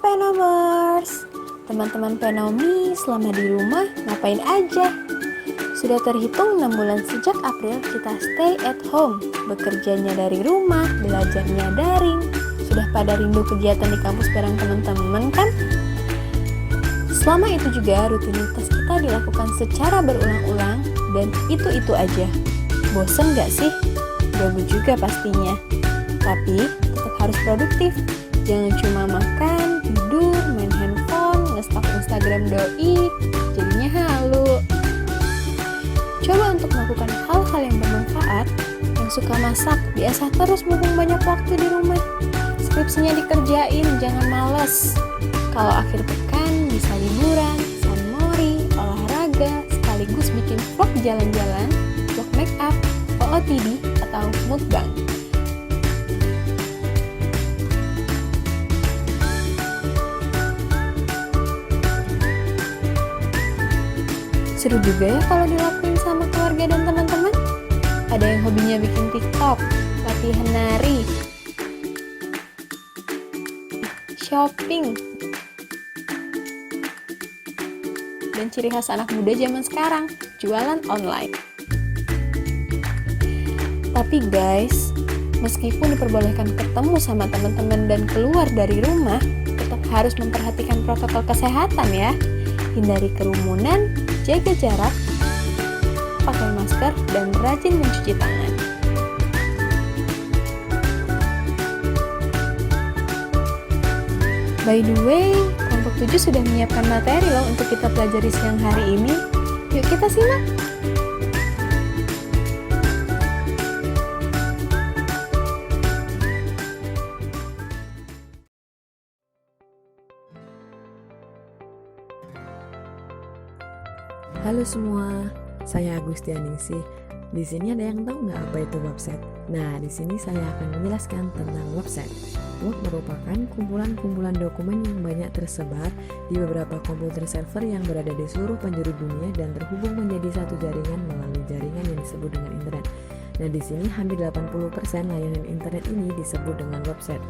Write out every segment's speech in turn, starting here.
Penomers, teman-teman Penomi selama di rumah ngapain aja? Sudah terhitung 6 bulan sejak April kita stay at home, bekerjanya dari rumah, belajarnya daring. Sudah pada rindu kegiatan di kampus bareng teman-teman kan? Selama itu juga rutinitas kita dilakukan secara berulang-ulang dan itu aja. Bosen gak sih? Ganggu juga pastinya. Tapi tetap harus produktif. Jangan cuma makan, tidur, main handphone, nge-stalk Instagram doi, jadinya halu. Coba untuk melakukan hal-hal yang bermanfaat. Yang suka masak, biasa terus mumpung banyak waktu di rumah. Skripsinya dikerjain, jangan males. Kalau akhir pekan, bisa liburan, sunmori, olahraga, sekaligus bikin vlog jalan-jalan, vlog make up, OOTD, atau mukbang. Seru juga ya kalau dilakuin sama keluarga dan teman-teman. Ada yang hobinya bikin TikTok, latihan nari, shopping, dan ciri khas anak muda zaman sekarang, jualan online. Tapi guys, meskipun diperbolehkan ketemu sama teman-teman dan keluar dari rumah, tetap harus memperhatikan protokol kesehatan ya. Hindari kerumunan, jaga jarak, pakai masker, dan rajin mencuci tangan. By the way, kelompok 7 sudah menyiapkan materi loh untuk kita pelajari siang hari ini. Yuk kita simak! Halo semua, saya Agustianingsih. Di sini ada yang tahu nggak apa itu website? Nah, di sini saya akan menjelaskan tentang website. Web merupakan kumpulan-kumpulan dokumen yang banyak tersebar di beberapa komputer server yang berada di seluruh penjuru dunia dan terhubung menjadi satu jaringan melalui jaringan yang disebut dengan internet. Nah, di sini hampir 80% layanan internet ini disebut dengan website.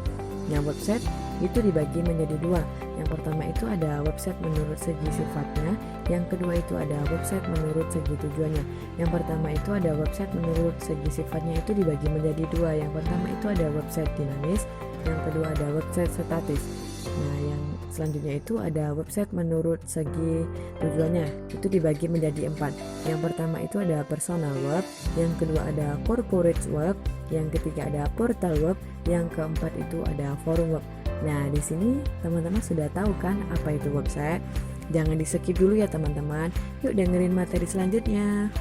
Nah, website itu dibagi menjadi dua. Yang pertama itu ada website menurut segi sifatnya, yang kedua itu ada website menurut segi tujuannya. Yang pertama itu ada website menurut segi sifatnya itu dibagi menjadi dua. Yang pertama itu ada website dinamis, yang kedua ada website statis. Nah, yang selanjutnya itu ada website menurut segi tujuannya, itu dibagi menjadi 4. Yang pertama itu ada personal web, yang kedua ada corporate web, yang ketiga ada portal web, yang keempat itu ada forum web. Nah, di sini teman-teman sudah tahu kan apa itu website? Jangan di-skip dulu ya teman-teman. Yuk dengerin materi selanjutnya.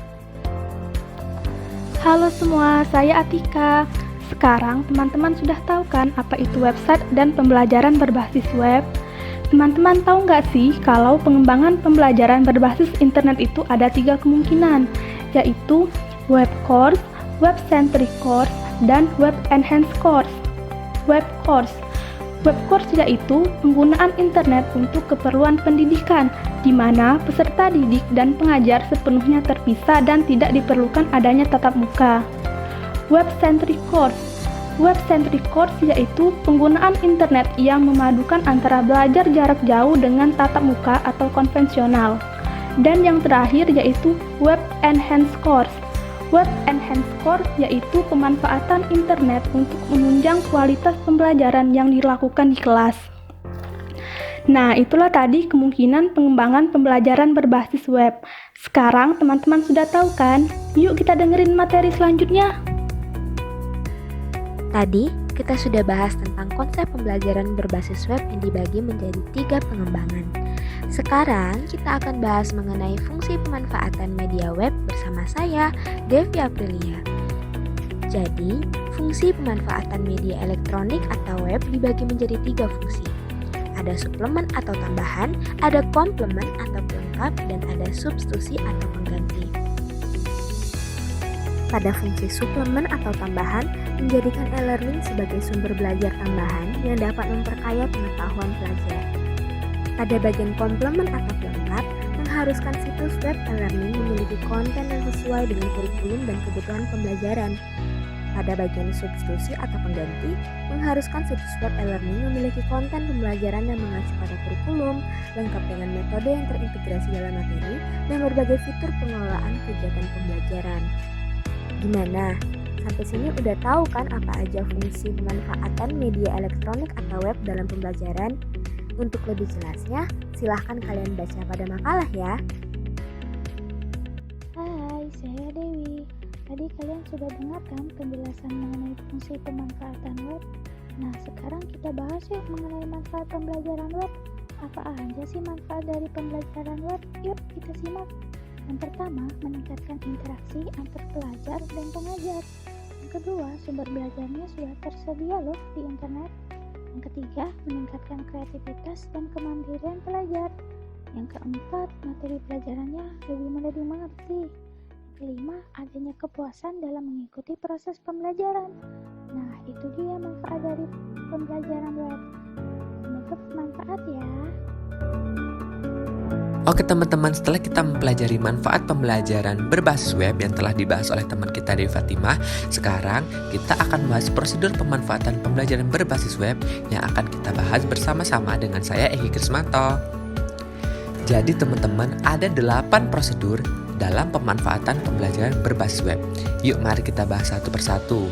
Halo semua, saya Atika. Sekarang teman-teman sudah tahu kan apa itu website dan pembelajaran berbasis web? Teman-teman tahu nggak sih kalau pengembangan pembelajaran berbasis internet itu ada 3 kemungkinan, yaitu web course, web centric course, dan web enhanced course. Web course yaitu penggunaan internet untuk keperluan pendidikan, di mana peserta didik dan pengajar sepenuhnya terpisah dan tidak diperlukan adanya tatap muka. Web centric course yaitu penggunaan internet yang memadukan antara belajar jarak jauh dengan tatap muka atau konvensional. Dan yang terakhir yaitu web enhanced course. Web enhanced course yaitu pemanfaatan internet untuk menunjang kualitas pembelajaran yang dilakukan di kelas. Nah, itulah tadi kemungkinan pengembangan pembelajaran berbasis web. Sekarang teman-teman sudah tahu kan? Yuk kita dengerin materi selanjutnya. Tadi kita sudah bahas tentang konsep pembelajaran berbasis web yang dibagi menjadi 3 pengembangan. Sekarang kita akan bahas mengenai fungsi pemanfaatan media web bersama saya, Devi Aprilia. Jadi, fungsi pemanfaatan media elektronik atau web dibagi menjadi 3 fungsi. Ada suplemen atau tambahan, ada komplement atau pelengkap, dan ada substitusi atau pengganti. Pada fungsi suplemen atau tambahan, menjadikan e-learning sebagai sumber belajar tambahan yang dapat memperkaya pengetahuan pelajar. Pada bagian komplement atau pelengkap, mengharuskan situs web e-learning memiliki konten yang sesuai dengan kurikulum dan kebutuhan pembelajaran. Pada bagian substitusi atau pengganti, mengharuskan situs web e-learning memiliki konten pembelajaran dan mengacu pada kurikulum, lengkap dengan metode yang terintegrasi dalam materi, dan berbagai fitur pengelolaan kegiatan pembelajaran. Gimana? Sampai sini udah tahu kan apa aja fungsi pemanfaatan media elektronik atau web dalam pembelajaran? Untuk lebih jelasnya, silahkan kalian baca pada makalah ya. Hai, saya Dewi. Tadi kalian sudah dengar kan penjelasan mengenai fungsi pemanfaatan web? Nah, sekarang kita bahas yuk mengenai manfaat pembelajaran web. Apa aja sih manfaat dari pembelajaran web? Yuk kita simak. Yang pertama, meningkatkan interaksi antar pelajar dan pengajar. Yang kedua, sumber belajarnya sudah tersedia loh di internet. Yang ketiga, meningkatkan kreativitas dan kemandirian pelajar. Yang keempat, materi pelajarannya lebih mudah dimengerti. Kelima, adanya kepuasan dalam mengikuti proses pembelajaran. Nah, itu dia manfaat dari pembelajaran web. Semoga bermanfaat ya. Oke teman-teman, setelah kita mempelajari manfaat pembelajaran berbasis web yang telah dibahas oleh teman kita Dewi Fatimah, sekarang kita akan membahas prosedur pemanfaatan pembelajaran berbasis web yang akan kita bahas bersama-sama dengan saya Egi Krismanto. Jadi teman-teman, ada 8 prosedur dalam pemanfaatan pembelajaran berbasis web. Yuk mari kita bahas satu persatu.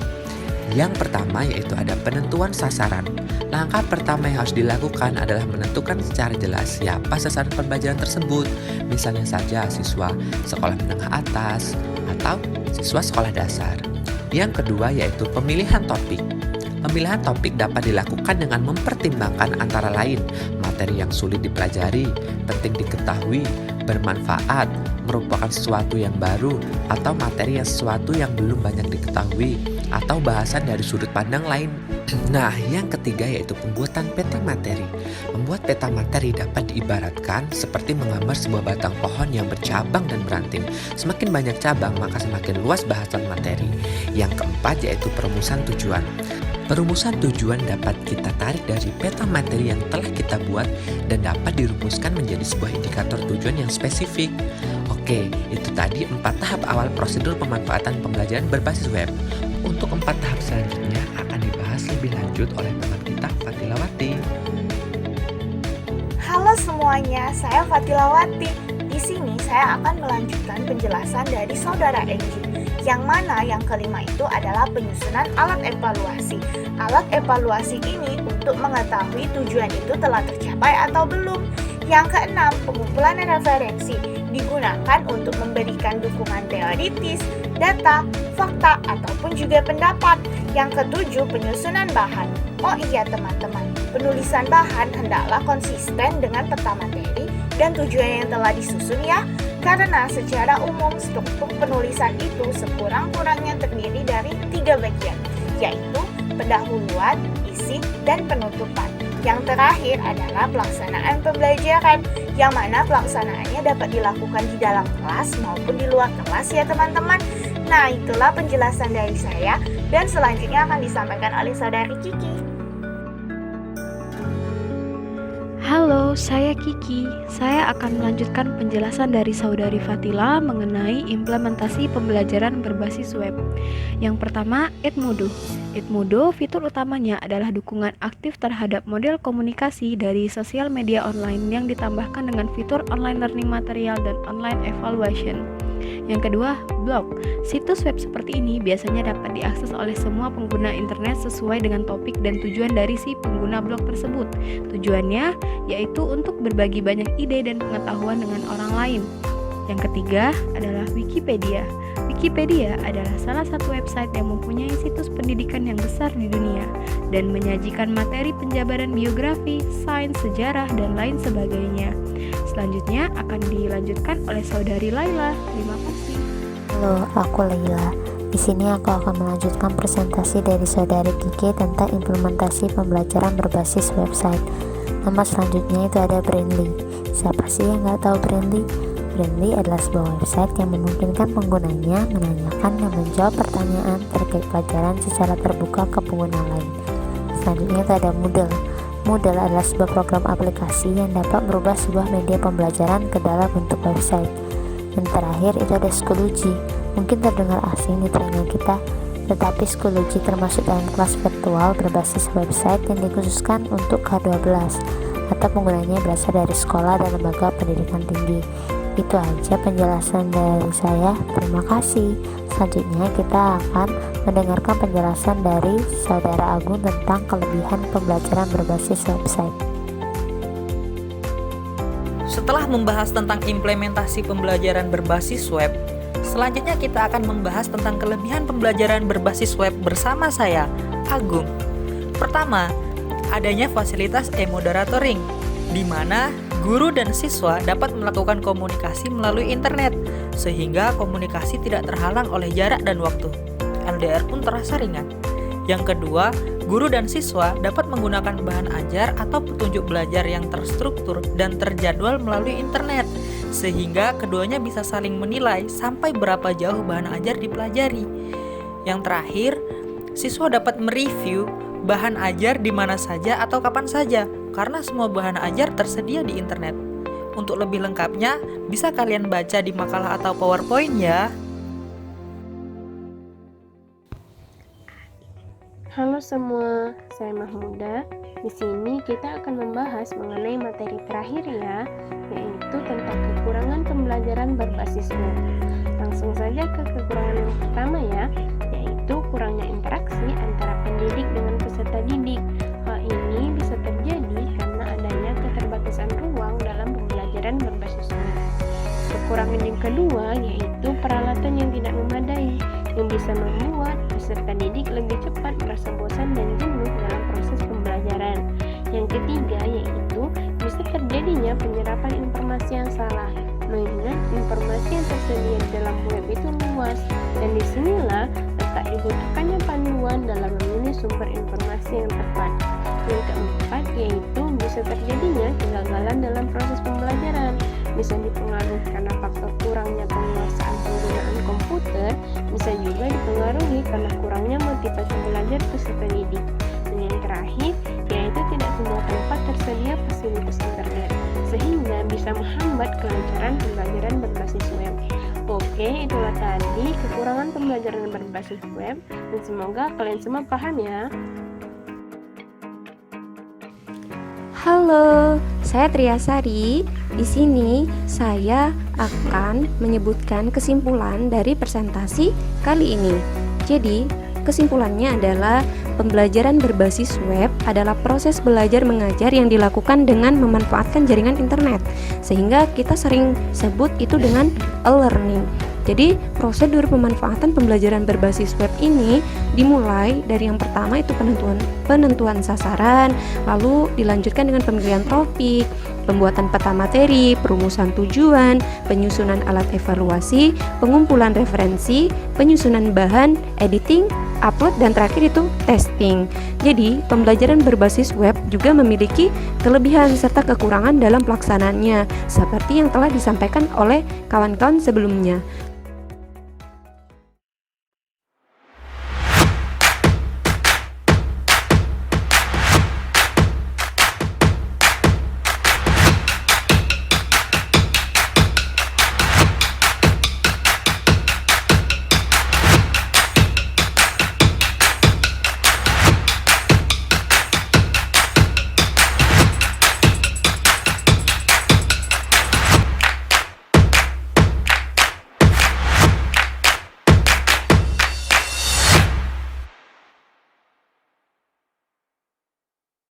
Yang pertama yaitu ada penentuan sasaran. Langkah pertama yang harus dilakukan adalah menentukan secara jelas siapa sasaran pembelajaran tersebut. Misalnya saja siswa sekolah menengah atas atau siswa sekolah dasar. Yang kedua yaitu pemilihan topik. Pemilihan topik dapat dilakukan dengan mempertimbangkan antara lain materi yang sulit dipelajari, penting diketahui, bermanfaat, merupakan sesuatu yang baru, atau materi yang sesuatu yang belum banyak diketahui, atau bahasan dari sudut pandang lain. Nah, yang ketiga yaitu pembuatan peta materi. Membuat peta materi dapat diibaratkan seperti menggambar sebuah batang pohon yang bercabang dan beranting. Semakin banyak cabang, maka semakin luas bahasan materi. Yang keempat yaitu perumusan tujuan. Perumusan tujuan dapat kita tarik dari peta materi yang telah kita buat dan dapat dirumuskan menjadi sebuah indikator tujuan yang spesifik. Oke, itu tadi 4 tahap awal prosedur pemanfaatan pembelajaran berbasis web. Untuk 4 tahap selanjutnya akan dibahas lebih lanjut oleh teman kita Fatilawati. Halo semuanya, saya Fatilawati. Di sini saya akan melanjutkan penjelasan dari Saudara Egi. Yang mana yang kelima itu adalah penyusunan alat evaluasi. Alat evaluasi ini untuk mengetahui tujuan itu telah tercapai atau belum. Yang keenam, pengumpulan referensi digunakan untuk memberikan dukungan teoritis, data, fakta, ataupun juga pendapat. Yang ketujuh, penyusunan bahan. Oh iya teman-teman, penulisan bahan hendaklah konsisten dengan peta materi dan tujuan yang telah disusun ya. Karena secara umum struktur penulisan itu sekurang-kurangnya terdiri dari 3 bagian, yaitu pendahuluan, isi, dan penutupan. Yang terakhir adalah pelaksanaan pembelajaran, yang mana pelaksanaannya dapat dilakukan di dalam kelas maupun di luar kelas ya teman-teman. Nah, itulah penjelasan dari saya, dan selanjutnya akan disampaikan oleh Saudari Kiki. Halo, saya Kiki. Saya akan melanjutkan penjelasan dari Saudari Fatila mengenai implementasi pembelajaran berbasis web. Yang pertama, Edmodo. Edmodo, fitur utamanya adalah dukungan aktif terhadap model komunikasi dari sosial media online yang ditambahkan dengan fitur online learning material dan online evaluation. Yang kedua, blog. Situs web seperti ini biasanya dapat diakses oleh semua pengguna internet sesuai dengan topik dan tujuan dari si pengguna blog tersebut. Tujuannya yaitu untuk berbagi banyak ide dan pengetahuan dengan orang lain. Yang ketiga adalah Wikipedia. Wikipedia adalah salah satu website yang mempunyai situs pendidikan yang besar di dunia dan menyajikan materi penjabaran biografi, sains, sejarah, dan lain sebagainya. Selanjutnya akan dilanjutkan oleh Saudari Laila. Terima kasih. Halo, aku Laila. Di sini aku akan melanjutkan presentasi dari Saudari Kiki tentang implementasi pembelajaran berbasis website. Nama selanjutnya itu ada Brandly. Siapa sih yang nggak tahu Brandly? Brandly adalah sebuah website yang memungkinkan penggunanya menanyakan dan menjawab pertanyaan terkait pelajaran secara terbuka ke pengguna lain. Selanjutnya itu ada Moodle. Moodle adalah sebuah program aplikasi yang dapat merubah sebuah media pembelajaran ke dalam bentuk website. Yang terakhir itu ada Schoology. Mungkin terdengar asing di telinga kita, tetapi Schoology termasuk dalam kelas virtual berbasis website yang dikhususkan untuk K12 atau penggunanya berasal dari sekolah dan lembaga pendidikan tinggi. Itu aja penjelasan dari saya. Terima kasih. Selanjutnya kita akan mendengarkan penjelasan dari Saudara Agung tentang kelebihan pembelajaran berbasis website. Setelah membahas tentang implementasi pembelajaran berbasis web, selanjutnya kita akan membahas tentang kelebihan pembelajaran berbasis web bersama saya, Agung. Pertama, adanya fasilitas e-moderatoring, di mana guru dan siswa dapat melakukan komunikasi melalui internet, sehingga komunikasi tidak terhalang oleh jarak dan waktu. LDR pun terasa ringan. Yang kedua, guru dan siswa dapat menggunakan bahan ajar atau petunjuk belajar yang terstruktur dan terjadwal melalui internet, sehingga keduanya bisa saling menilai sampai berapa jauh bahan ajar dipelajari. Yang terakhir, siswa dapat mereview bahan ajar di mana saja atau kapan saja, karena semua bahan ajar tersedia di internet. Untuk lebih lengkapnya, bisa kalian baca di makalah atau PowerPoint ya. Halo semua, saya Mahmuda. Di sini kita akan membahas mengenai materi terakhir ya, yaitu tentang kekurangan pembelajaran berbasis web. Langsung saja ke kekurangan yang pertama ya, yaitu kurangnya interaksi antara pendidik dengan peserta didik. Hal ini bisa terjadi karena adanya keterbatasan ruang dalam pembelajaran berbasis web. Kekurangan yang kedua yaitu peralatan yang tidak memadai, yang bisa membuat peserta didik lebih cepat merasa bosan dan jenuh dalam proses pembelajaran. Yang ketiga yaitu bisa terjadinya penyerapan informasi yang salah, mengingat informasi yang tersedia di dalam web itu luas, dan disinilah letak dibutuhkannya panduan dalam memilih sumber informasi yang tepat. Yang keempat yaitu bisa terjadinya kegagalan dalam proses pembelajaran, bisa dipengaruhi karena faktor kurangnya penguasaan penggunaan komputer, bisa juga dipengaruhi karena kurangnya motivasi belajar peserta didik. Dan yang terakhir yaitu tidak semua tempat tersedia fasilitas internet, sehingga bisa menghambat kelancaran pembelajaran berbasis web. Oke, itulah tadi kekurangan pembelajaran berbasis web, dan semoga kalian semua paham ya. Halo, saya Triasari. Di sini saya akan menyebutkan kesimpulan dari presentasi kali ini. Jadi, kesimpulannya adalah pembelajaran berbasis web adalah proses belajar mengajar yang dilakukan dengan memanfaatkan jaringan internet, sehingga kita sering sebut itu dengan e-learning. Jadi, prosedur pemanfaatan pembelajaran berbasis web ini dimulai dari yang pertama itu penentuan sasaran, lalu dilanjutkan dengan pemilihan topik, pembuatan peta materi, perumusan tujuan, penyusunan alat evaluasi, pengumpulan referensi, penyusunan bahan, editing, upload, dan terakhir itu testing. Jadi, pembelajaran berbasis web juga memiliki kelebihan serta kekurangan dalam pelaksanaannya, seperti yang telah disampaikan oleh kawan-kawan sebelumnya.